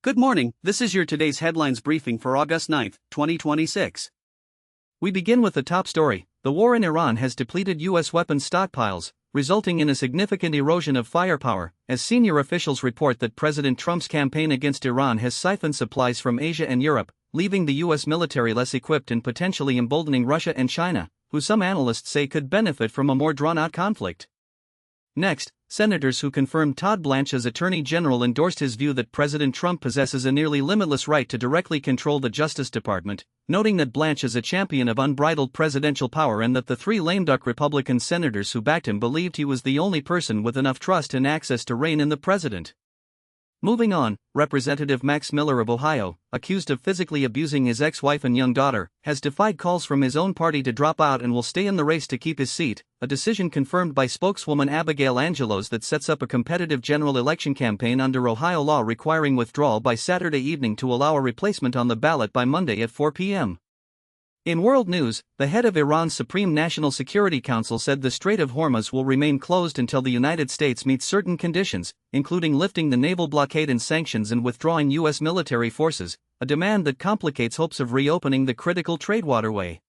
Good morning, this is your today's headlines briefing for August 9, 2026. We begin with the top story. The war in Iran has depleted U.S. weapons stockpiles, resulting in a significant erosion of firepower, as senior officials report that President Trump's campaign against Iran has siphoned supplies from Asia and Europe, leaving the U.S. military less equipped and potentially emboldening Russia and China, who some analysts say could benefit from a more drawn-out conflict. Next, senators who confirmed Todd Blanche as Attorney General endorsed his view that President Trump possesses a nearly limitless right to directly control the Justice Department, noting that Blanche is a champion of unbridled presidential power and that the three lame duck Republican senators who backed him believed he was the only person with enough trust and access to rein in the president. Moving on, Representative Max Miller of Ohio, accused of physically abusing his ex-wife and young daughter, has defied calls from his own party to drop out and will stay in the race to keep his seat, a decision confirmed by spokeswoman Abigail Angelos that sets up a competitive general election campaign under Ohio law requiring withdrawal by Saturday evening to allow a replacement on the ballot by Monday at 4 p.m. In world news, the head of Iran's Supreme National Security Council said the Strait of Hormuz will remain closed until the United States meets certain conditions, including lifting the naval blockade and sanctions and withdrawing U.S. military forces, a demand that complicates hopes of reopening the critical trade waterway.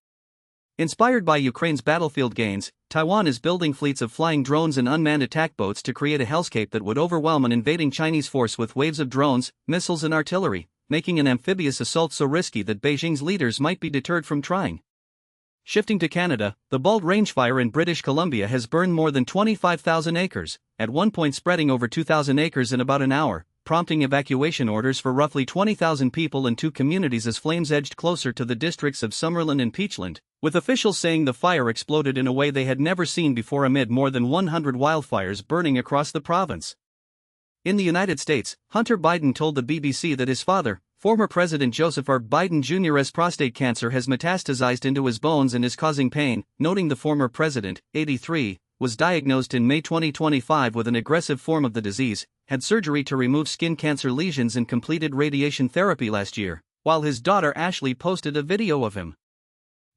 Inspired by Ukraine's battlefield gains, Taiwan is building fleets of flying drones and unmanned attack boats to create a hellscape that would overwhelm an invading Chinese force with waves of drones, missiles and artillery, making an amphibious assault so risky that Beijing's leaders might be deterred from trying. Shifting to Canada, the Bald Range Fire in British Columbia has burned more than 25,000 acres, at one point spreading over 2,000 acres in about an hour, prompting evacuation orders for roughly 20,000 people in two communities as flames edged closer to the districts of Summerlin and Peachland, with officials saying the fire exploded in a way they had never seen before amid more than 100 wildfires burning across the province. In the United States, Hunter Biden told the BBC that his father, former President Joseph R. Biden Jr.'s prostate cancer has metastasized into his bones and is causing pain, noting the former president, 83, was diagnosed in May 2025 with an aggressive form of the disease, had surgery to remove skin cancer lesions and completed radiation therapy last year, while his daughter Ashley posted a video of him.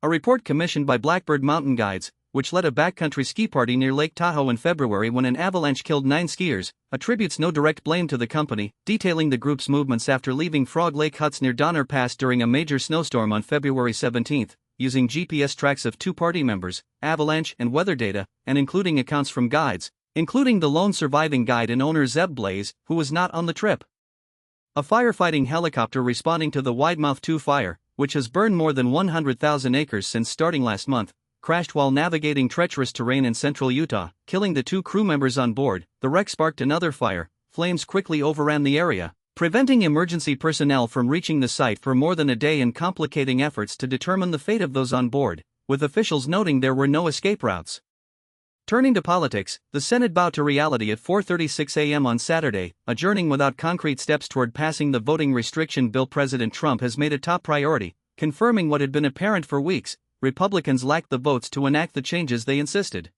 A report commissioned by Blackbird Mountain Guides, which led a backcountry ski party near Lake Tahoe in February when an avalanche killed 9 skiers, attributes no direct blame to the company, detailing the group's movements after leaving Frog Lake huts near Donner Pass during a major snowstorm on February 17, using GPS tracks of 2 party members, avalanche and weather data, and including accounts from guides, including the lone surviving guide and owner Zeb Blaze, who was not on the trip. A firefighting helicopter responding to the Widemouth 2 fire, which has burned more than 100,000 acres since starting last month, crashed while navigating treacherous terrain in central Utah, killing the 2 crew members on board. The wreck sparked another fire. Flames quickly overran the area, preventing emergency personnel from reaching the site for more than a day and complicating efforts to determine the fate of those on board, with officials noting there were no escape routes. Turning to politics, the Senate bowed to reality at 4:36 a.m. on Saturday, adjourning without concrete steps toward passing the voting restriction bill President Trump has made a top priority, confirming what had been apparent for weeks: Republicans lacked the votes to enact the changes they insisted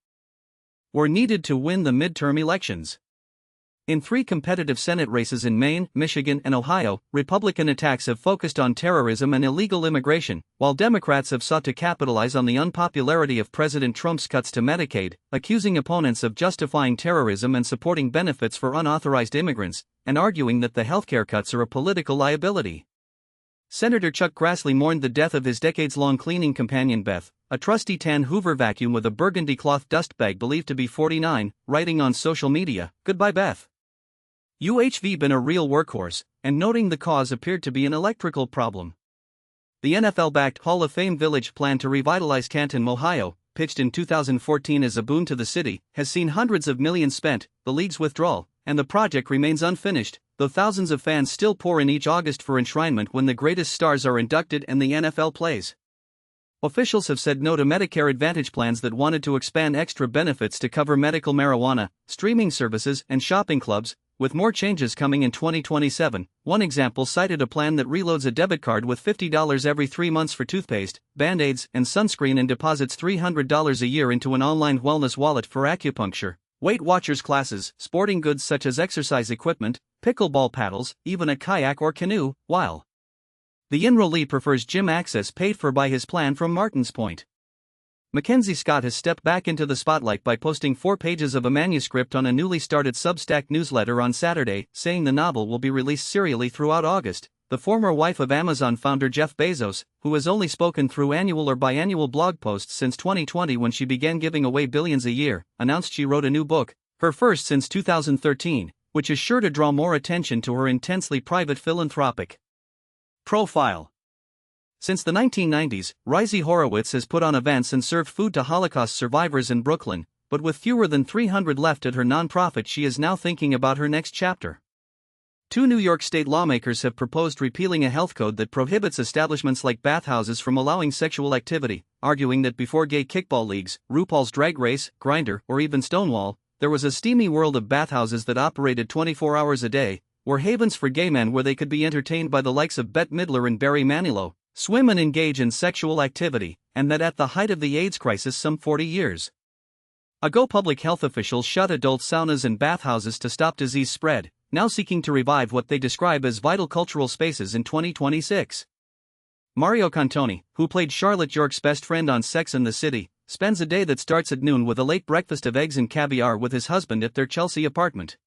were needed to win the midterm elections. In 3 competitive Senate races in Maine, Michigan, and Ohio, Republican attacks have focused on terrorism and illegal immigration, while Democrats have sought to capitalize on the unpopularity of President Trump's cuts to Medicaid, accusing opponents of justifying terrorism and supporting benefits for unauthorized immigrants, and arguing that the healthcare cuts are a political liability. Senator Chuck Grassley mourned the death of his decades-long cleaning companion Beth, a trusty tan Hoover vacuum with a burgundy cloth dust bag believed to be 49, writing on social media, "Goodbye Beth. You've been a real workhorse," and noting the cause appeared to be an electrical problem. The NFL-backed Hall of Fame Village plan to revitalize Canton, Ohio, pitched in 2014 as a boon to the city, has seen hundreds of millions spent, the league's withdrawal, and the project remains unfinished, though thousands of fans still pour in each August for enshrinement when the greatest stars are inducted and the NFL plays. Officials have said no to Medicare Advantage plans that wanted to expand extra benefits to cover medical marijuana, streaming services, and shopping clubs, with more changes coming in 2027. One example cited a plan that reloads a debit card with $50 every 3 months for toothpaste, Band-Aids, and sunscreen and deposits $300 a year into an online wellness wallet for acupuncture, Weight Watchers classes, sporting goods such as exercise equipment, pickleball paddles, even a kayak or canoe, while the enrollee prefers gym access paid for by his plan from Martin's Point. Mackenzie Scott has stepped back into the spotlight by posting 4 pages of a manuscript on a newly started Substack newsletter on Saturday, saying the novel will be released serially throughout August. The former wife of Amazon founder Jeff Bezos, who has only spoken through annual or biannual blog posts since 2020 when she began giving away billions a year, announced she wrote a new book, her first since 2013, which is sure to draw more attention to her intensely private philanthropic profile. Since the 1990s, Risey Horowitz has put on events and served food to Holocaust survivors in Brooklyn, but with fewer than 300 left at her nonprofit, she is now thinking about her next chapter. 2 New York state lawmakers have proposed repealing a health code that prohibits establishments like bathhouses from allowing sexual activity, arguing that before gay kickball leagues, RuPaul's Drag Race, Grindr, or even Stonewall, there was a steamy world of bathhouses that operated 24 hours a day, were havens for gay men where they could be entertained by the likes of Bette Midler and Barry Manilow, swim and engage in sexual activity, and that at the height of the AIDS crisis some 40 years ago, public health officials shut adult saunas and bathhouses to stop disease spread, now seeking to revive what they describe as vital cultural spaces in 2026. Mario Cantoni, who played Charlotte York's best friend on Sex and the City, spends a day that starts at noon with a late breakfast of eggs and caviar with his husband at their Chelsea apartment.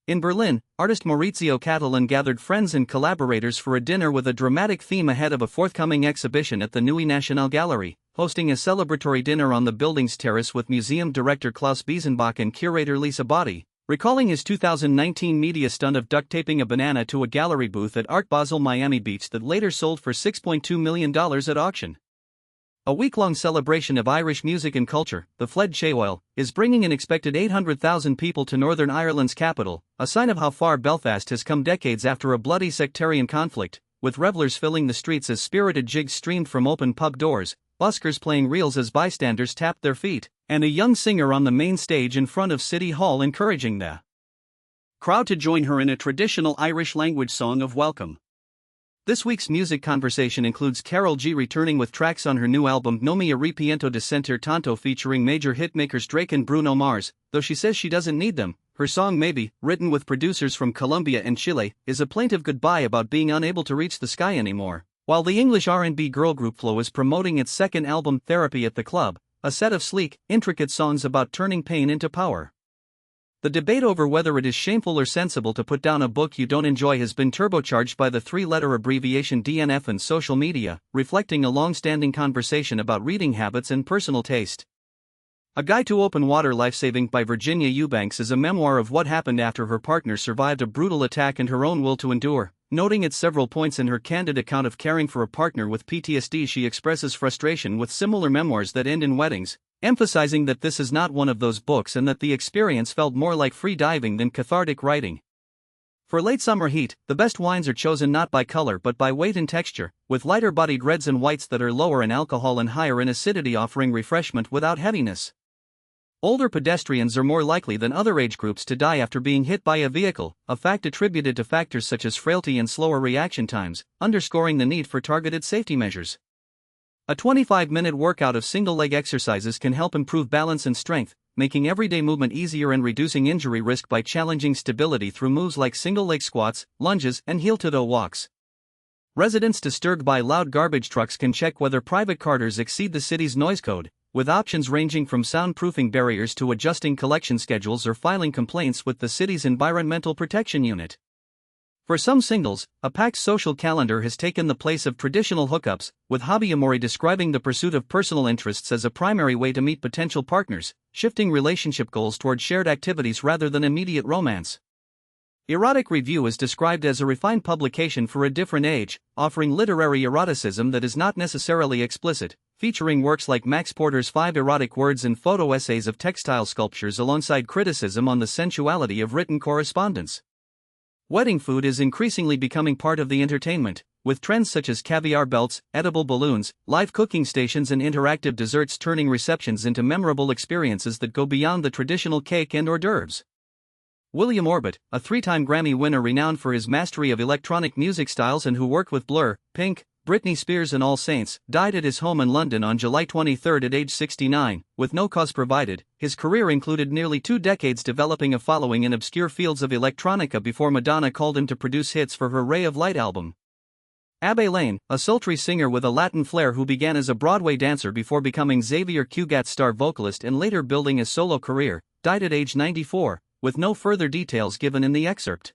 In Berlin, artist Maurizio Cattelan gathered friends and collaborators for a dinner with a dramatic theme ahead of a forthcoming exhibition at the Neue National Gallery, hosting a celebratory dinner on the building's terrace with museum director Klaus Biesenbach and curator Lisa Botti, recalling his 2019 media stunt of duct taping a banana to a gallery booth at Art Basel Miami Beach that later sold for $6.2 million at auction. A week-long celebration of Irish music and culture, the Fled Cheoil, is bringing an expected 800,000 people to Northern Ireland's capital, a sign of how far Belfast has come decades after a bloody sectarian conflict, with revellers filling the streets as spirited jigs streamed from open pub doors, buskers playing reels as bystanders tapped their feet, and a young singer on the main stage in front of City Hall encouraging the crowd to join her in a traditional Irish-language song of welcome. This week's music conversation includes Karol G returning with tracks on her new album No Me Arrepiento de Sentir Tanto featuring major hitmakers Drake and Bruno Mars, though she says she doesn't need them. Her song Maybe, written with producers from Colombia and Chile, is a plaintive goodbye about being unable to reach the sky anymore, while the English R&B girl group Flow is promoting its second album Therapy at the Club, a set of sleek, intricate songs about turning pain into power. The debate over whether it is shameful or sensible to put down a book you don't enjoy has been turbocharged by the 3-letter abbreviation DNF and social media, reflecting a long-standing conversation about reading habits and personal taste. A Guide to Open Water Lifesaving by Virginia Eubanks is a memoir of what happened after her partner survived a brutal attack and her own will to endure. Noting at several points in her candid account of caring for a partner with PTSD, she expresses frustration with similar memoirs that end in weddings, emphasizing that this is not one of those books and that the experience felt more like free diving than cathartic writing. For late summer heat, the best wines are chosen not by color but by weight and texture, with lighter-bodied reds and whites that are lower in alcohol and higher in acidity offering refreshment without heaviness. Older pedestrians are more likely than other age groups to die after being hit by a vehicle, a fact attributed to factors such as frailty and slower reaction times, underscoring the need for targeted safety measures. A 25-minute workout of single-leg exercises can help improve balance and strength, making everyday movement easier and reducing injury risk by challenging stability through moves like single-leg squats, lunges, and heel-to-toe walks. Residents disturbed by loud garbage trucks can check whether private carters exceed the city's noise code, with options ranging from soundproofing barriers to adjusting collection schedules or filing complaints with the city's Environmental Protection Unit. For some singles, a packed social calendar has taken the place of traditional hookups, with Hobby Amori describing the pursuit of personal interests as a primary way to meet potential partners, shifting relationship goals toward shared activities rather than immediate romance. Erotic Review is described as a refined publication for a different age, offering literary eroticism that is not necessarily explicit, featuring works like Max Porter's 5 Erotic Words and photo essays of textile sculptures alongside criticism on the sensuality of written correspondence. Wedding food is increasingly becoming part of the entertainment, with trends such as caviar belts, edible balloons, live cooking stations and interactive desserts turning receptions into memorable experiences that go beyond the traditional cake and hors d'oeuvres. William Orbit, a 3-time Grammy winner renowned for his mastery of electronic music styles and who worked with Blur, Pink, Britney Spears and All Saints, died at his home in London on July 23 at age 69, with no cause provided. His career included nearly 2 decades developing a following in obscure fields of electronica before Madonna called him to produce hits for her Ray of Light album. Abbey Lane, a sultry singer with a Latin flair who began as a Broadway dancer before becoming Xavier Cugat's star vocalist and later building a solo career, died at age 94, with no further details given in the excerpt.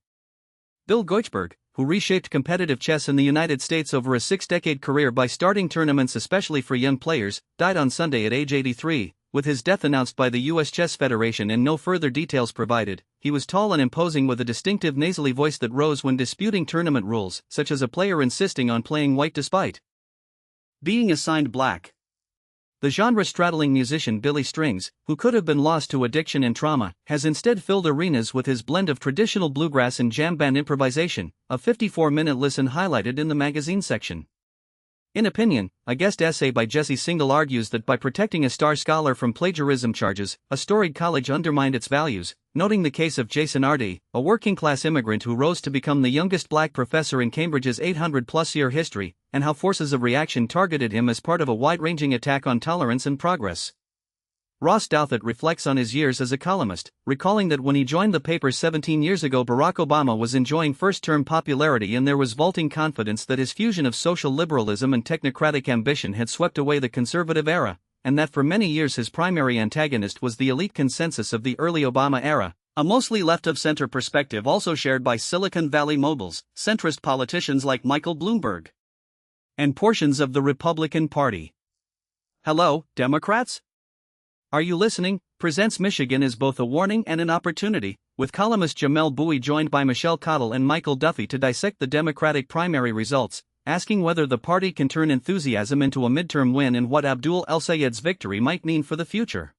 Bill Goichberg, who reshaped competitive chess in the United States over a 6-decade career by starting tournaments especially for young players, died on Sunday at age 83, with his death announced by the U.S. Chess Federation and no further details provided. He was tall and imposing with a distinctive nasally voice that rose when disputing tournament rules, such as a player insisting on playing white despite being assigned black. The genre-straddling musician Billy Strings, who could have been lost to addiction and trauma, has instead filled arenas with his blend of traditional bluegrass and jam band improvisation, a 54-minute listen highlighted in the magazine section. In Opinion, a guest essay by Jesse Singal argues that by protecting a star scholar from plagiarism charges, a storied college undermined its values, noting the case of Jason Ardee, a working-class immigrant who rose to become the youngest black professor in Cambridge's 800-plus-year history, and how forces of reaction targeted him as part of a wide-ranging attack on tolerance and progress. Ross Douthat reflects on his years as a columnist, recalling that when he joined the paper 17 years ago Barack Obama was enjoying first-term popularity and there was vaulting confidence that his fusion of social liberalism and technocratic ambition had swept away the conservative era, and that for many years his primary antagonist was the elite consensus of the early Obama era, a mostly left-of-center perspective also shared by Silicon Valley moguls, centrist politicians like Michael Bloomberg, and portions of the Republican Party. Hello, Democrats? Are You Listening? Presents Michigan as both a warning and an opportunity, with columnist Jamel Bowie joined by Michelle Cottle and Michael Duffy to dissect the Democratic primary results, asking whether the party can turn enthusiasm into a midterm win and what Abdul El-Sayed's victory might mean for the future.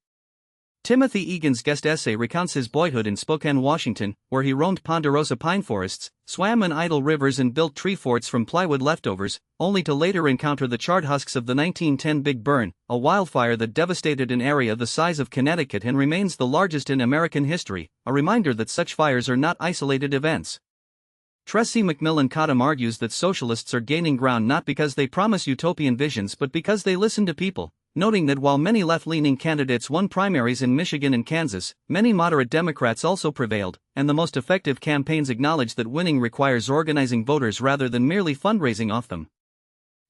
Timothy Egan's guest essay recounts his boyhood in Spokane, Washington, where he roamed ponderosa pine forests, swam in idle rivers and built tree forts from plywood leftovers, only to later encounter the charred husks of the 1910 Big Burn, a wildfire that devastated an area the size of Connecticut and remains the largest in American history, a reminder that such fires are not isolated events. Tressie McMillan Cottom argues that socialists are gaining ground not because they promise utopian visions but because they listen to people, noting that while many left-leaning candidates won primaries in Michigan and Kansas, many moderate Democrats also prevailed, and the most effective campaigns acknowledge that winning requires organizing voters rather than merely fundraising off them.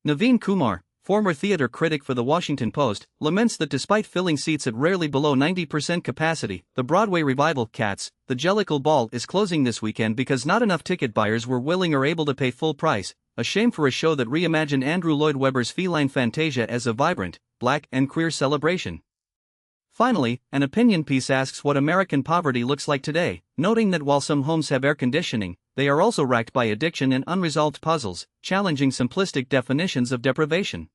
Naveen Kumar, former theater critic for The Washington Post, laments that despite filling seats at rarely below 90% capacity, the Broadway revival, Cats, The Jellicle Ball, is closing this weekend because not enough ticket buyers were willing or able to pay full price, a shame for a show that reimagined Andrew Lloyd Webber's feline Fantasia as a vibrant, black, and queer celebration. Finally, an opinion piece asks what American poverty looks like today, noting that while some homes have air conditioning, they are also racked by addiction and unresolved puzzles, challenging simplistic definitions of deprivation.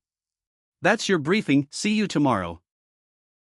That's your briefing. See you tomorrow.